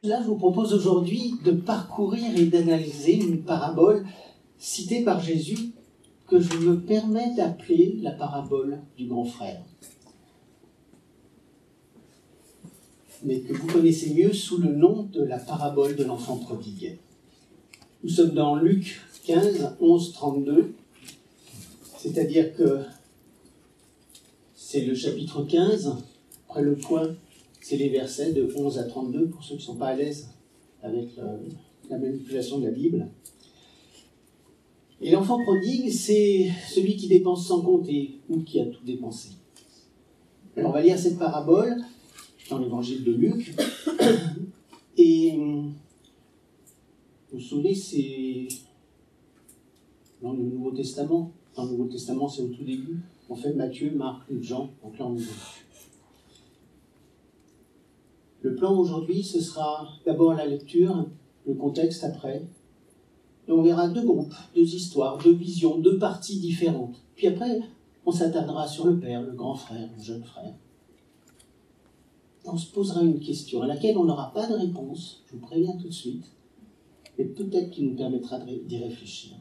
Là, je vous propose aujourd'hui de parcourir et d'analyser une parabole citée par Jésus que je me permets d'appeler la parabole du grand frère, mais que vous connaissez mieux sous le nom de la parabole de l'enfant prodigue. Nous sommes dans Luc 15, 11, 32, c'est-à-dire que c'est le chapitre 15, après le point, c'est les versets de 11 à 32, pour ceux qui ne sont pas à l'aise avec la manipulation de la Bible. Et l'enfant prodigue, c'est celui qui dépense sans compter, ou qui a tout dépensé. Alors on va lire cette parabole dans l'évangile de Luc, et vous vous souvenez, c'est dans le Nouveau Testament. Dans le Nouveau Testament, c'est au tout début. On fait Matthieu, Marc, Luc, Jean, donc là on y va. Le plan aujourd'hui, ce sera d'abord la lecture, le contexte après. Et on verra deux groupes, deux histoires, deux visions, deux parties différentes. Puis après, on s'attardera sur le père, le grand frère, le jeune frère. On se posera une question à laquelle on n'aura pas de réponse, je vous préviens tout de suite, mais peut-être qu'il nous permettra d'y réfléchir.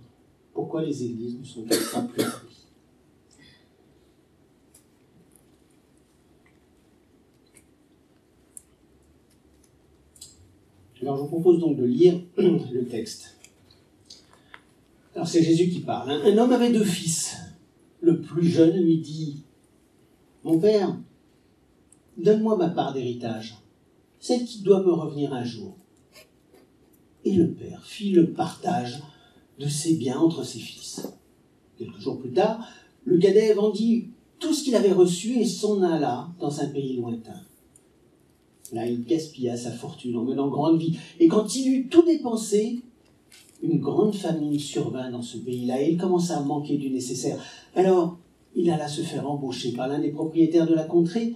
Pourquoi les églises ne sont-elles pas plus remplies ? Alors je vous propose donc de lire le texte. Alors c'est Jésus qui parle. Un homme avait 2 fils. Le plus jeune lui dit « Mon père, donne-moi ma part d'héritage, celle qui doit me revenir un jour. » Et le père fit le partage de ses biens entre ses fils. Quelques jours plus tard, le cadet vendit tout ce qu'il avait reçu et s'en alla dans un pays lointain. Là, il gaspilla sa fortune en menant grande vie. Et quand il eut tout dépensé, une grande famine survint dans ce pays-là et il commença à manquer du nécessaire. Alors, il alla se faire embaucher par l'un des propriétaires de la contrée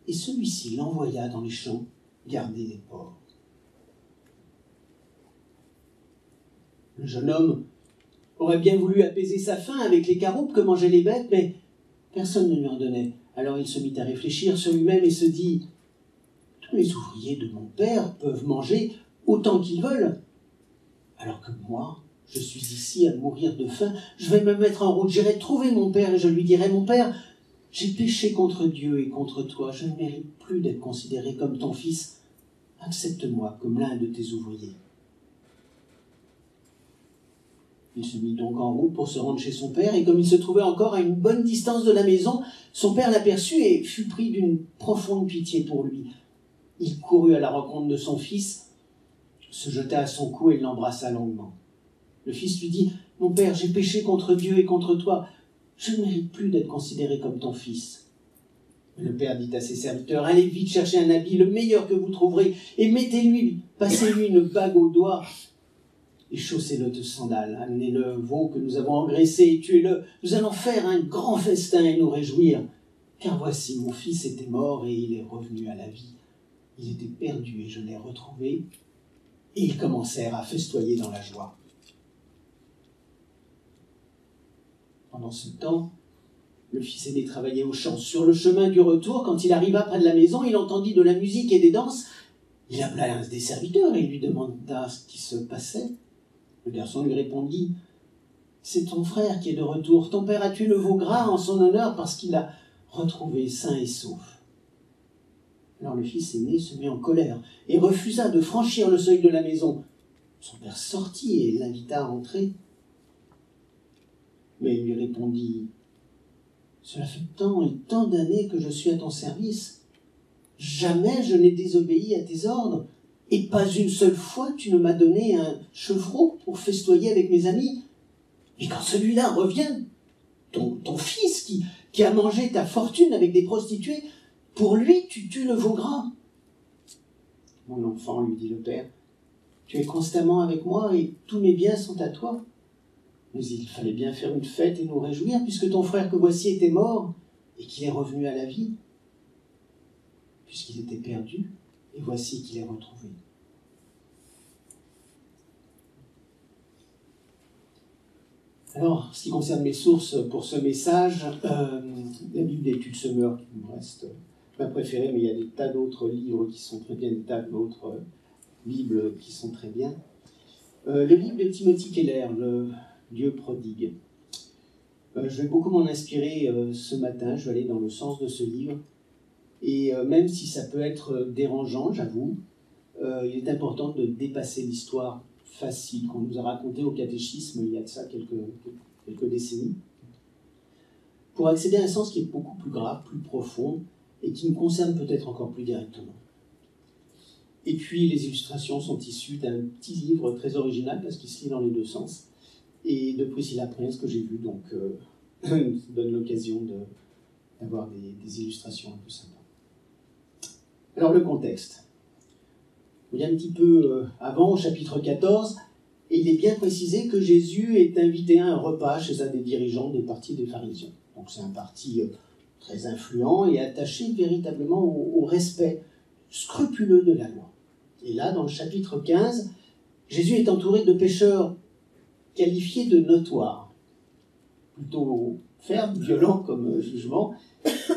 et celui-ci l'envoya dans les champs garder les porcs. Le jeune homme aurait bien voulu apaiser sa faim avec les caroupes que mangeaient les bêtes, mais personne ne lui en donnait. Alors il se mit à réfléchir sur lui-même et se dit « Tous les ouvriers de mon père peuvent manger autant qu'ils veulent, alors que moi, je suis ici à mourir de faim. Je vais me mettre en route, j'irai trouver mon père et je lui dirai « Mon père, j'ai péché contre Dieu et contre toi, je ne mérite plus d'être considéré comme ton fils. Accepte-moi comme l'un de tes ouvriers. » Il se mit donc en route pour se rendre chez son père, et comme il se trouvait encore à une bonne distance de la maison, son père l'aperçut et fut pris d'une profonde pitié pour lui. Il courut à la rencontre de son fils, se jeta à son cou et l'embrassa longuement. Le fils lui dit « Mon père, j'ai péché contre Dieu et contre toi. Je ne mérite plus d'être considéré comme ton fils. » Le père dit à ses serviteurs « Allez vite chercher un habit, le meilleur que vous trouverez, et mettez-lui, passez-lui une bague au doigt, et chaussez-le de sandales. Amenez le veau que nous avons engraissé et tuez-le. Nous allons faire un grand festin et nous réjouir. Car voici, mon fils était mort et il est revenu à la vie. Il était perdu et je l'ai retrouvé. » Et ils commencèrent à festoyer dans la joie. Pendant ce temps, le fils aîné travaillait au champ. Sur le chemin du retour, quand il arriva près de la maison, il entendit de la musique et des danses. Il appela un des serviteurs et lui demanda ce qui se passait. Le garçon lui répondit « C'est ton frère qui est de retour. Ton père a tué le veau gras en son honneur parce qu'il l'a retrouvé sain et sauf. » Alors le fils aîné se mit en colère et refusa de franchir le seuil de la maison. Son père sortit et l'invita à entrer. Mais il lui répondit « Cela fait tant et tant d'années que je suis à ton service. Jamais je n'ai désobéi à tes ordres. Et pas une seule fois tu ne m'as donné un chevreau pour festoyer avec mes amis. Et quand celui-là revient, ton fils qui a mangé ta fortune avec des prostituées, pour lui tu tues le veau gras. » « Mon enfant, lui dit le père, tu es constamment avec moi et tous mes biens sont à toi. Mais il fallait bien faire une fête et nous réjouir, puisque ton frère que voici était mort et qu'il est revenu à la vie, puisqu'il était perdu, et voici qu'il est retrouvé. » Alors, ce qui concerne mes sources pour ce message, la Bible d'Études Semeur, qui me reste ma préférée, mais il y a des tas d'autres livres qui sont très bien, des tas d'autres Bibles qui sont très bien. Le livre de Timothy Keller, Le Dieu prodigue. Je vais beaucoup m'en inspirer ce matin, je vais aller dans le sens de ce livre. Et même si ça peut être dérangeant, j'avoue, il est important de dépasser l'histoire facile qu'on nous a racontée au catéchisme il y a de ça quelques décennies, pour accéder à un sens qui est beaucoup plus grave, plus profond, et qui nous concerne peut-être encore plus directement. Et puis les illustrations sont issues d'un petit livre très original, parce qu'il se lit dans les deux sens, et de Priscilla Prince que j'ai vu, donc ça donne l'occasion d'avoir des illustrations un peu sympas. Alors le contexte. Il y a un petit peu avant, au chapitre 14, et il est bien précisé que Jésus est invité à un repas chez un des dirigeants des partis des pharisiens. Donc c'est un parti très influent et attaché véritablement au respect scrupuleux de la loi. Et là, dans le chapitre 15, Jésus est entouré de pécheurs qualifiés de notoires, plutôt fermes, violents comme jugement,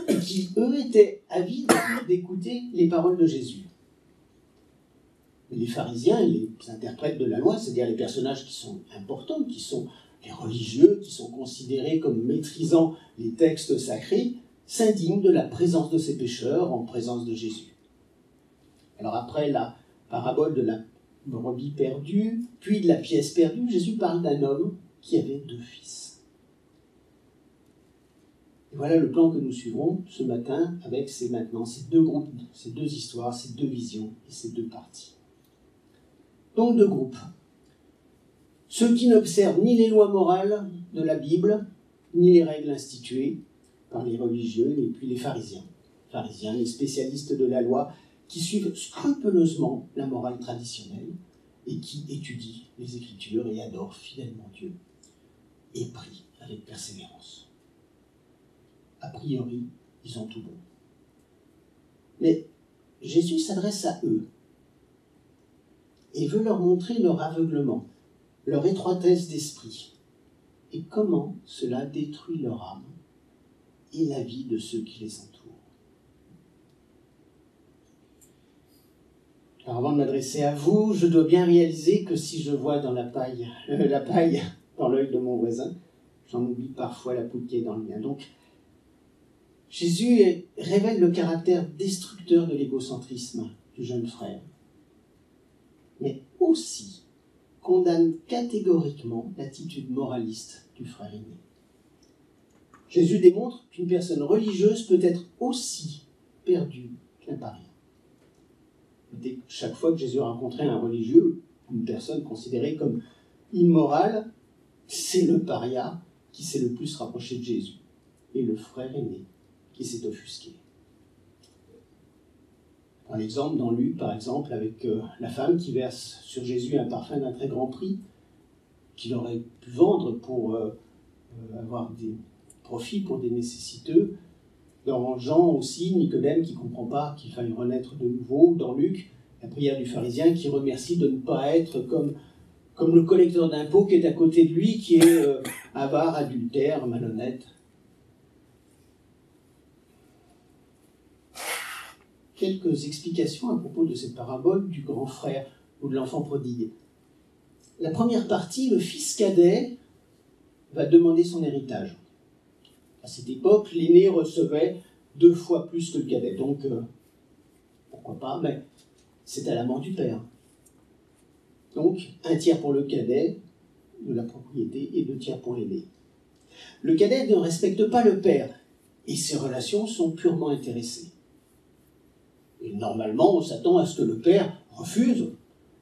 et qui, eux, étaient avides d'écouter les paroles de Jésus. Les pharisiens et les interprètes de la loi, c'est-à-dire les personnages qui sont importants, qui sont les religieux, qui sont considérés comme maîtrisant les textes sacrés, s'indignent de la présence de ces pécheurs en présence de Jésus. Alors après la parabole de la brebis perdue, puis de la pièce perdue, Jésus parle d'un homme qui avait 2 fils. Et voilà le plan que nous suivrons ce matin avec ces 2 groupes, ces 2 histoires, ces 2 visions et ces 2 parties. Donc 2 groupes. Ceux qui n'observent ni les lois morales de la Bible, ni les règles instituées par les religieux, et puis les pharisiens. Pharisiens, les spécialistes de la loi, qui suivent scrupuleusement la morale traditionnelle et qui étudient les Écritures et adorent fidèlement Dieu et prient avec persévérance. A priori, ils ont tout bon. Mais Jésus s'adresse à eux et veut leur montrer leur aveuglement, leur étroitesse d'esprit, et comment cela détruit leur âme et la vie de ceux qui les entourent. Alors avant de m'adresser à vous, je dois bien réaliser que si je vois dans la paille dans l'œil de mon voisin, j'en oublie parfois la poule qui est dans le mien. Donc, Jésus révèle le caractère destructeur de l'égocentrisme du jeune frère, mais aussi condamne catégoriquement l'attitude moraliste du frère aîné. Jésus démontre qu'une personne religieuse peut être aussi perdue qu'un paria. Chaque fois que Jésus rencontrait un religieux, une personne considérée comme immorale, c'est le paria qui s'est le plus rapproché de Jésus, et le frère aîné qui s'est offusqué. Un exemple dans Luc, par exemple, avec la femme qui verse sur Jésus un parfum d'un très grand prix, qu'il aurait pu vendre pour avoir des profits pour des nécessiteux. Dans Jean aussi, Nicodème qui ne comprend pas qu'il faille renaître de nouveau. Dans Luc, la prière du pharisien qui remercie de ne pas être comme le collecteur d'impôts qui est à côté de lui, qui est avare, adultère, malhonnête. Quelques explications à propos de cette parabole du grand frère ou de l'enfant prodigue. La première partie, le fils cadet va demander son héritage. À cette époque, l'aîné recevait 2 fois plus que le cadet. Donc, pourquoi pas, mais c'est à la mort du père. Donc, 1/3 pour le cadet de la propriété et 2/3 pour l'aîné. Le cadet ne respecte pas le père et ses relations sont purement intéressées. Et normalement, on s'attend à ce que le père refuse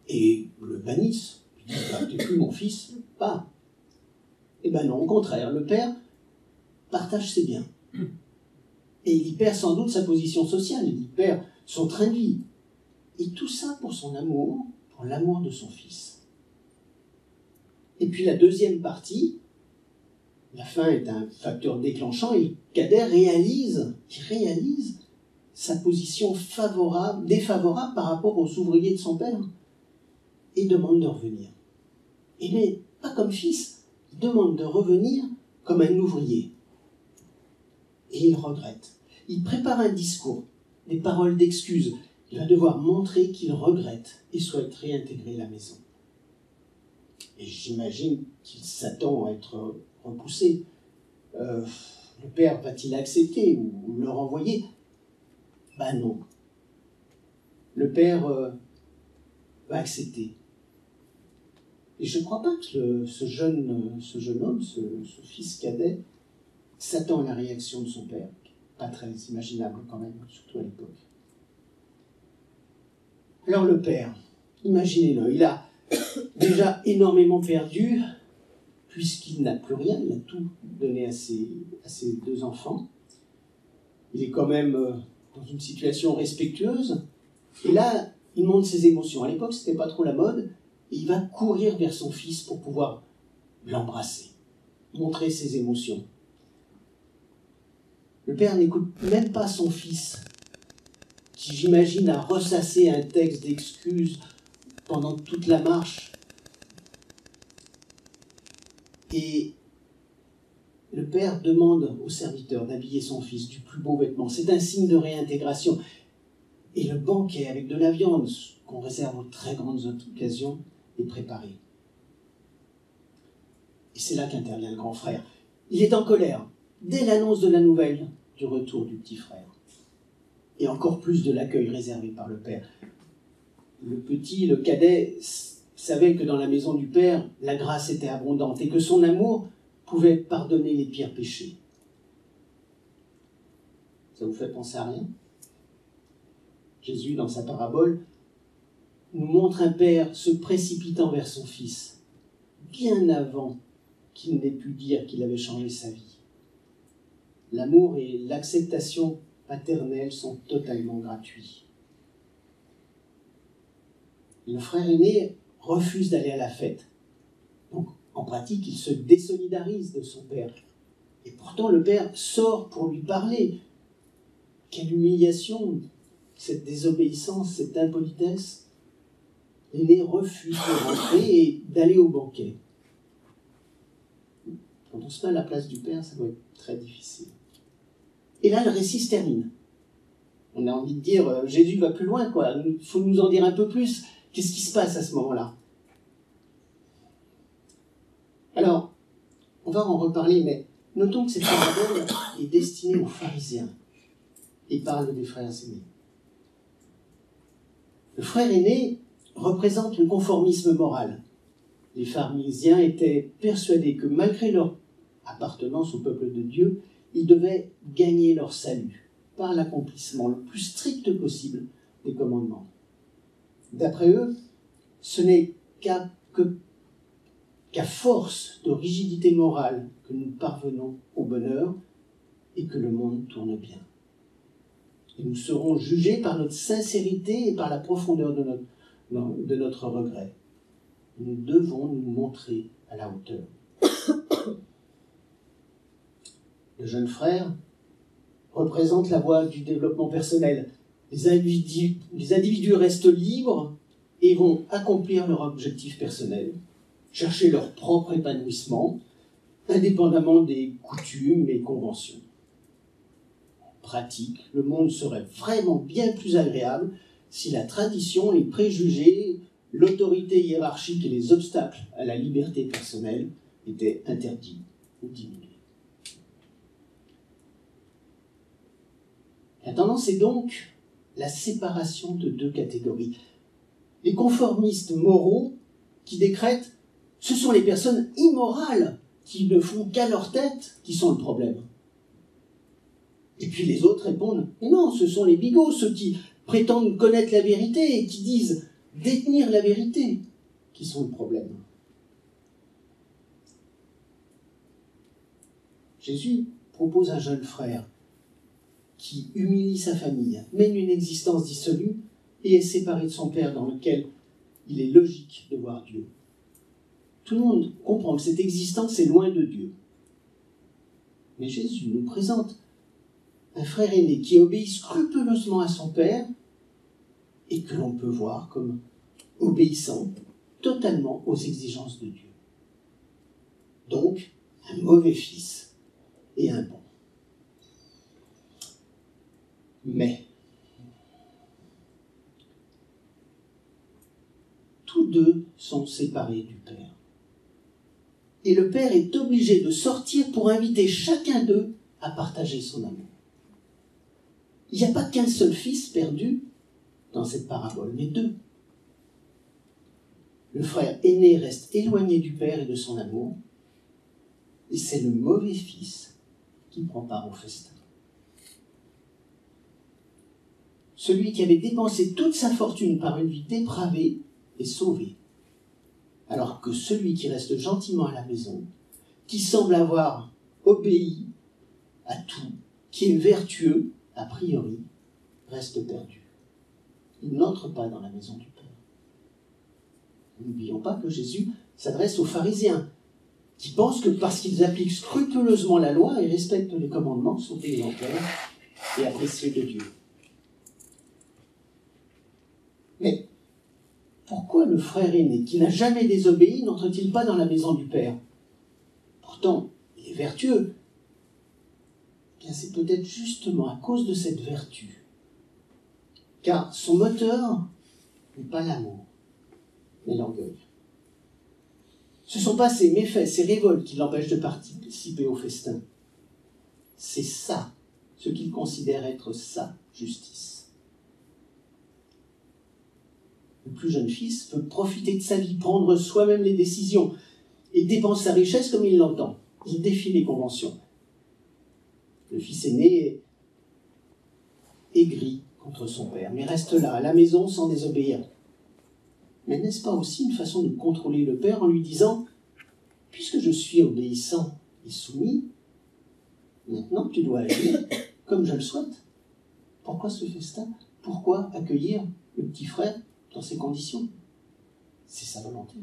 et le bannisse. Il dit, t'es plus mon fils, pas. Eh bien non, au contraire, le père partage ses biens. Et il y perd sans doute sa position sociale, il y perd son train de vie. Et tout ça pour son amour, pour l'amour de son fils. Et puis la deuxième partie, la faim est un facteur déclenchant, et le cadet réalise sa position défavorable par rapport aux ouvriers de son père, et demande de revenir. Et mais pas comme fils, il demande de revenir comme un ouvrier. Et il regrette. Il prépare un discours, des paroles d'excuse. Il va devoir montrer qu'il regrette et souhaite réintégrer la maison. Et j'imagine qu'il s'attend à être repoussé. Le père va-t-il accepter ou le renvoyer? Ben non. Le père va accepter. Et je ne crois pas que ce jeune homme, ce fils cadet, s'attend à la réaction de son père. Pas très imaginable quand même, surtout à l'époque. Alors le père, imaginez-le, il a déjà énormément perdu, puisqu'il n'a plus rien, il a tout donné à ses deux enfants. Il est quand même dans une situation respectueuse, et là, il montre ses émotions. À l'époque, ce n'était pas trop la mode, et il va courir vers son fils pour pouvoir l'embrasser, montrer ses émotions. Le père n'écoute même pas son fils, qui j'imagine a ressassé un texte d'excuses pendant toute la marche. Et le père demande au serviteur d'habiller son fils du plus beau vêtement. C'est un signe de réintégration. Et le banquet avec de la viande, qu'on réserve aux très grandes occasions, est préparé. Et c'est là qu'intervient le grand frère. Il est en colère, dès l'annonce de la nouvelle du retour du petit frère. Et encore plus de l'accueil réservé par le père. Le petit, le cadet, savait que dans la maison du père, la grâce était abondante et que son amour pouvait pardonner les pires péchés. Ça vous fait penser à rien? Jésus, dans sa parabole, nous montre un père se précipitant vers son fils, bien avant qu'il n'ait pu dire qu'il avait changé sa vie. L'amour et l'acceptation paternelle sont totalement gratuits. Le frère aîné refuse d'aller à la fête. Donc, en pratique, il se désolidarise de son père. Et pourtant, le père sort pour lui parler. Quelle humiliation, cette désobéissance, cette impolitesse. L'aîné refuse de rentrer et d'aller au banquet. Quand on se met à la place du père, ça doit être très difficile. Et là, le récit se termine. On a envie de dire, Jésus va plus loin, quoi. Il faut nous en dire un peu plus. Qu'est-ce qui se passe à ce moment-là? Alors, on va en reparler, mais notons que cette parabole est destinée aux pharisiens et parle des frères aînés. Le frère aîné représente le conformisme moral. Les pharisiens étaient persuadés que malgré leur appartenance au peuple de Dieu, ils devaient gagner leur salut par l'accomplissement le plus strict possible des commandements. D'après eux, ce n'est qu'à force de rigidité morale que nous parvenons au bonheur et que le monde tourne bien. Et nous serons jugés par notre sincérité et par la profondeur de notre regret. Nous devons nous montrer à la hauteur. Le jeune frère représente la voie du développement personnel. Les individus restent libres et vont accomplir leur objectif personnel, chercher leur propre épanouissement, indépendamment des coutumes et conventions. En pratique, le monde serait vraiment bien plus agréable si la tradition, les préjugés, l'autorité hiérarchique et les obstacles à la liberté personnelle étaient interdits ou diminués. La tendance est donc la séparation de deux catégories. Les conformistes moraux qui décrètent « ce sont les personnes immorales qui ne font qu'à leur tête qui sont le problème ». Et puis les autres répondent « mais non, ce sont les bigots, ceux qui prétendent connaître la vérité et qui disent détenir la vérité qui sont le problème ». Jésus propose un jeune frère qui humilie sa famille, mène une existence dissolue et est séparé de son père dans lequel il est logique de voir Dieu. Tout le monde comprend que cette existence est loin de Dieu. Mais Jésus nous présente un frère aîné qui obéit scrupuleusement à son père et que l'on peut voir comme obéissant totalement aux exigences de Dieu. Donc, un mauvais fils et un bon. Mais, deux sont séparés du Père. Et le Père est obligé de sortir pour inviter chacun d'eux à partager son amour. Il n'y a pas qu'un seul fils perdu dans cette parabole, mais deux. Le frère aîné reste éloigné du Père et de son amour, et c'est le mauvais fils qui prend part au festin. Celui qui avait dépensé toute sa fortune par une vie dépravée est sauvé, alors que celui qui reste gentiment à la maison, qui semble avoir obéi à tout, qui est vertueux, a priori, reste perdu. Il n'entre pas dans la maison du Père. N'oublions pas que Jésus s'adresse aux pharisiens, qui pensent que parce qu'ils appliquent scrupuleusement la loi et respectent les commandements, sont exemplaires et appréciés de Dieu. Mais pourquoi le frère aîné, qui n'a jamais désobéi, n'entre-t-il pas dans la maison du Père? Pourtant, il est vertueux. Eh bien, c'est peut-être justement à cause de cette vertu, car son moteur n'est pas l'amour, mais l'orgueil. Ce ne sont pas ses méfaits, ses révoltes qui l'empêchent de participer au festin. C'est ça, ce qu'il considère être sa justice. Le plus jeune fils veut profiter de sa vie, prendre soi-même les décisions et dépense sa richesse comme il l'entend. Il défie les conventions. Le fils aîné est aigri contre son père, mais reste là, à la maison, sans désobéir. Mais n'est-ce pas aussi une façon de contrôler le père en lui disant « Puisque je suis obéissant et soumis, maintenant tu dois agir comme je le souhaite. Pourquoi ce festin? Pourquoi accueillir le petit frère dans ces conditions? C'est sa volonté. »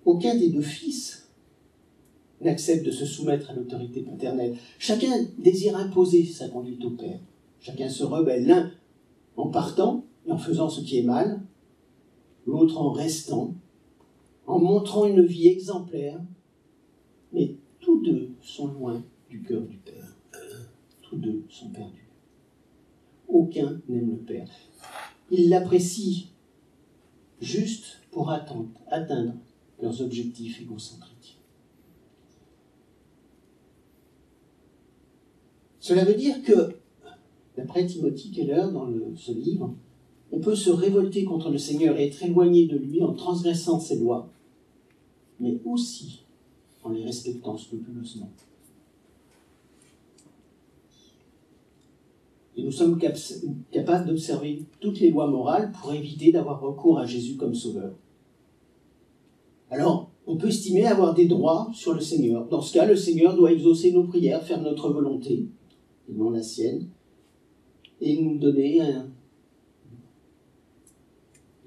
Aucun des deux fils n'accepte de se soumettre à l'autorité paternelle. Chacun désire imposer sa conduite au père. Chacun se rebelle, l'un en partant et en faisant ce qui est mal, l'autre en restant, en montrant une vie exemplaire, mais tous deux sont loin du cœur du Père. Tous deux sont perdus. Aucun n'aime le Père. Ils l'apprécient juste pour atteindre leurs objectifs égocentriques. Cela veut dire que, d'après Timothy Keller dans ce livre, on peut se révolter contre le Seigneur et être éloigné de lui en transgressant ses lois, mais aussi en les respectant scrupuleusement. Et nous sommes capables d'observer toutes les lois morales pour éviter d'avoir recours à Jésus comme sauveur. Alors, on peut estimer avoir des droits sur le Seigneur. Dans ce cas, le Seigneur doit exaucer nos prières, faire notre volonté, et non la sienne, et nous donner un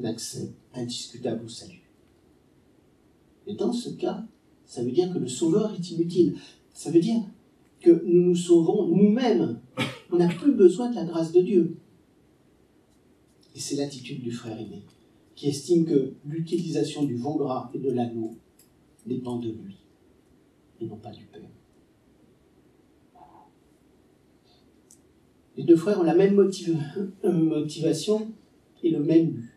accès indiscutable au salut. Et dans ce cas, ça veut dire que le Sauveur est inutile. Ça veut dire que nous nous sauvons nous-mêmes. On n'a plus besoin de la grâce de Dieu. Et c'est l'attitude du frère aîné, qui estime que l'utilisation du veau gras et de l'agneau dépend de lui, et non pas du Père. Les deux frères ont la même motivation et le même but.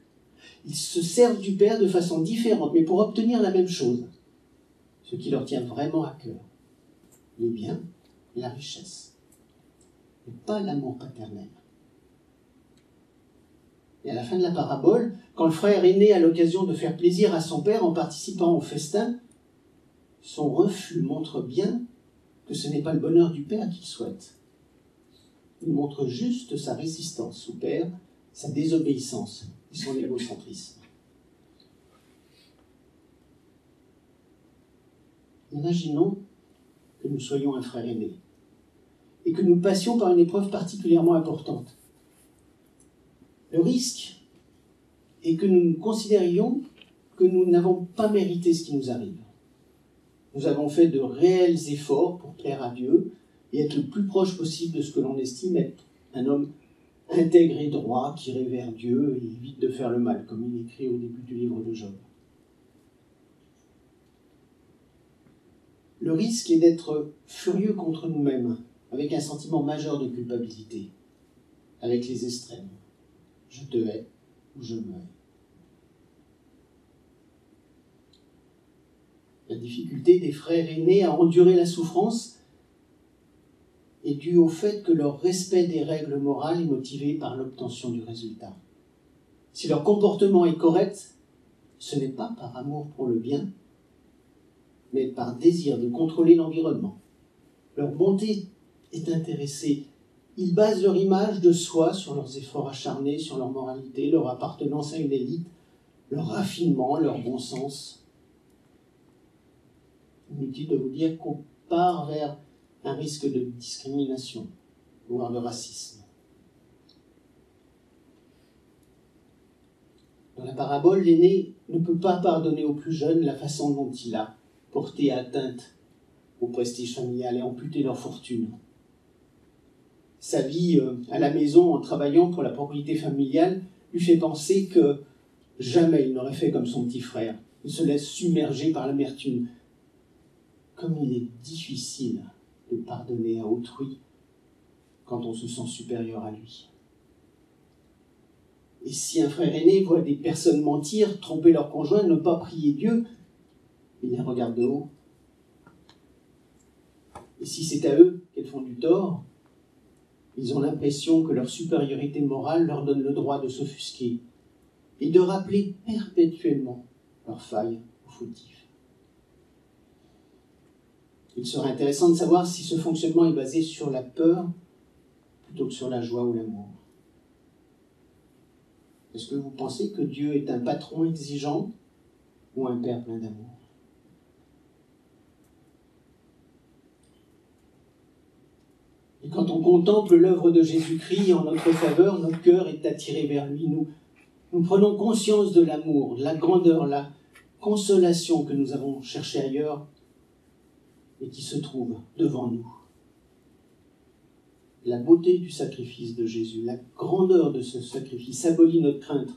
Ils se servent du Père de façon différente, mais pour obtenir la même chose, ce qui leur tient vraiment à cœur, les biens et la richesse, mais pas l'amour paternel. Et à la fin de la parabole, quand le frère aîné a l'occasion de faire plaisir à son père en participant au festin, son refus montre bien que ce n'est pas le bonheur du père qu'il souhaite. Il montre juste sa résistance au père, sa désobéissance et son égocentrisme. Imaginons que nous soyons un frère aîné et que nous passions par une épreuve particulièrement importante. Le risque est que nous considérions que nous n'avons pas mérité ce qui nous arrive. Nous avons fait de réels efforts pour plaire à Dieu et être le plus proche possible de ce que l'on estime être un homme intègre et droit qui révère Dieu et évite de faire le mal, comme il écrit au début du livre de Job. Le risque est d'être furieux contre nous-mêmes, avec un sentiment majeur de culpabilité, avec les extrêmes. Je te hais, ou je meurs. La difficulté des frères aînés à endurer la souffrance est due au fait que leur respect des règles morales est motivé par l'obtention du résultat. Si leur comportement est correct, ce n'est pas par amour pour le bien, mais par désir de contrôler l'environnement. Leur bonté est intéressée. Ils basent leur image de soi sur leurs efforts acharnés, sur leur moralité, leur appartenance à une élite, leur raffinement, leur bon sens. Inutile de vous dire qu'on part vers un risque de discrimination, voire de racisme. Dans la parabole, l'aîné ne peut pas pardonner au plus jeune la façon dont il a porté atteinte au prestige familial et amputé leur fortune. Sa vie à la maison en travaillant pour la propriété familiale lui fait penser que jamais il n'aurait fait comme son petit frère. Il se laisse submerger par l'amertume. Comme il est difficile de pardonner à autrui quand on se sent supérieur à lui. Et si un frère aîné voit des personnes mentir, tromper leur conjoint, ne pas prier Dieu, il les regarde de haut. Et si c'est à eux qu'elles font du tort, ils ont l'impression que leur supériorité morale leur donne le droit de s'offusquer et de rappeler perpétuellement leurs failles aux fautifs. Il serait intéressant de savoir si ce fonctionnement est basé sur la peur plutôt que sur la joie ou l'amour. Est-ce que vous pensez que Dieu est un patron exigeant ou un père plein d'amour? Et quand on contemple l'œuvre de Jésus-Christ en notre faveur, notre cœur est attiré vers lui. Nous prenons conscience de l'amour, de la grandeur, la consolation que nous avons cherchée ailleurs et qui se trouve devant nous. La beauté du sacrifice de Jésus, la grandeur de ce sacrifice abolit notre crainte.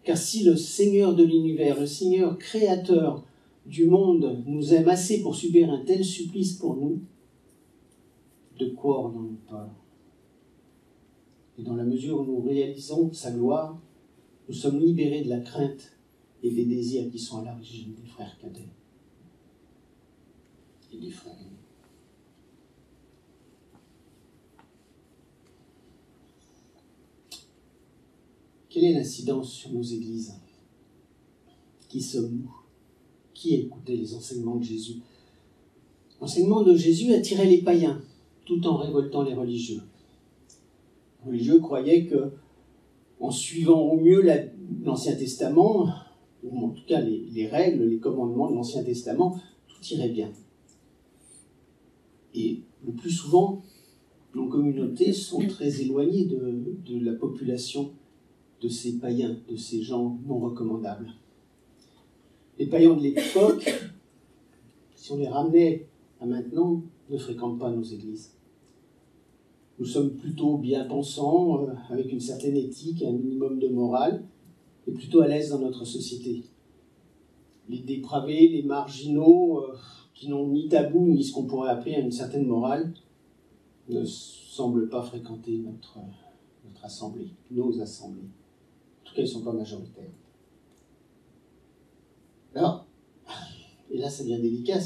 Car si le Seigneur de l'univers, le Seigneur créateur du monde nous aime assez pour subir un tel supplice pour nous, de quoi aurions-nous peur? Et dans la mesure où nous réalisons sa gloire, nous sommes libérés de la crainte et des désirs qui sont à l'origine des frères cadets et des frères aînés. Quelle est l'incidence sur nos églises? Qui sommes-nous? Qui écoutait les enseignements de Jésus? L'enseignement de Jésus attirait les païens, tout en révoltant les religieux. Les religieux croyaient que, en suivant au mieux l'Ancien Testament, ou en tout cas les règles, les commandements de l'Ancien Testament, tout irait bien. Et le plus souvent, nos communautés sont très éloignées de la population de ces païens, de ces gens non recommandables. Les païens de l'époque, si on les ramenait à maintenant, ne fréquentent pas nos églises. Nous sommes plutôt bien-pensants, avec une certaine éthique, un minimum de morale, et plutôt à l'aise dans notre société. Les dépravés, les marginaux, qui n'ont ni tabou ni ce qu'on pourrait appeler une certaine morale, ne semblent pas fréquenter notre assemblée, nos assemblées. En tout cas, ils ne sont pas majoritaires. Alors, et là ça devient délicat,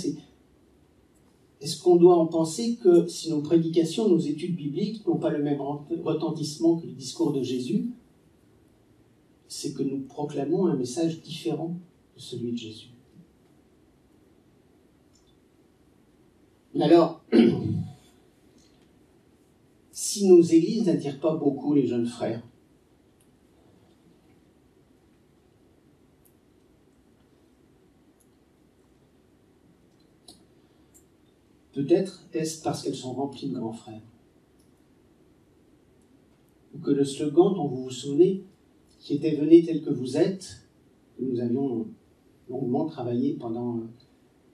est-ce qu'on doit en penser que si nos prédications, nos études bibliques n'ont pas le même retentissement que le discours de Jésus, c'est que nous proclamons un message différent de celui de Jésus? Alors, si nos églises n'attirent pas beaucoup les jeunes frères, peut-être est-ce parce qu'elles sont remplies de grands frères. Ou que le slogan dont vous vous souvenez, qui était « Venez tel que vous êtes », que nous avions longuement travaillé pendant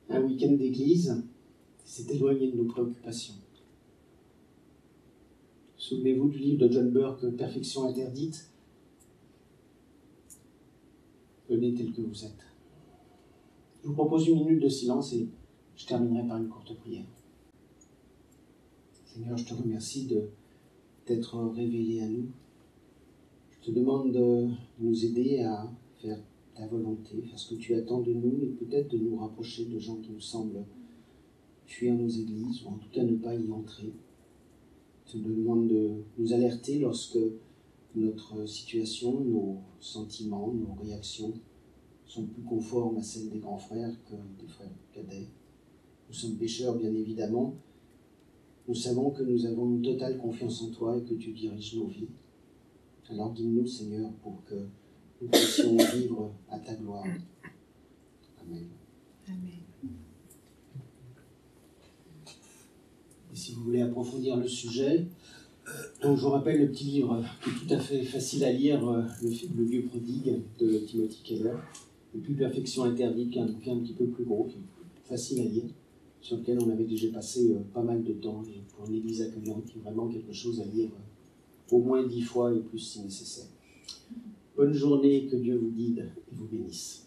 un week-end d'église, s'est éloigné de nos préoccupations. Souvenez-vous du livre de John Burke, « Perfection interdite ». Venez tel que vous êtes. Je vous propose une minute de silence et je terminerai par une courte prière. Seigneur, je te remercie de t'être révélé à nous. Je te demande de nous aider à faire ta volonté, faire ce que tu attends de nous, et peut-être de nous rapprocher de gens qui nous semblent fuir nos églises, ou en tout cas ne pas y entrer. Je te demande de nous alerter lorsque notre situation, nos sentiments, nos réactions sont plus conformes à celles des grands frères que des frères cadets. Nous sommes pécheurs, bien évidemment. Nous savons que nous avons une totale confiance en toi et que tu diriges nos vies. Alors guide-nous, Seigneur, pour que nous puissions vivre à ta gloire. Amen. Amen. Et si vous voulez approfondir le sujet, donc je vous rappelle le petit livre qui est tout à fait facile à lire, Le vieux prodigue de Timothy Keller, et puis Perfection interdite, qui est un bouquin un petit peu plus gros, qui est facile à lire, sur lequel on avait déjà passé pas mal de temps, et pour une église accueillante, qui est vraiment quelque chose à lire au moins 10 fois et plus si nécessaire. Bonne journée, que Dieu vous guide et vous bénisse.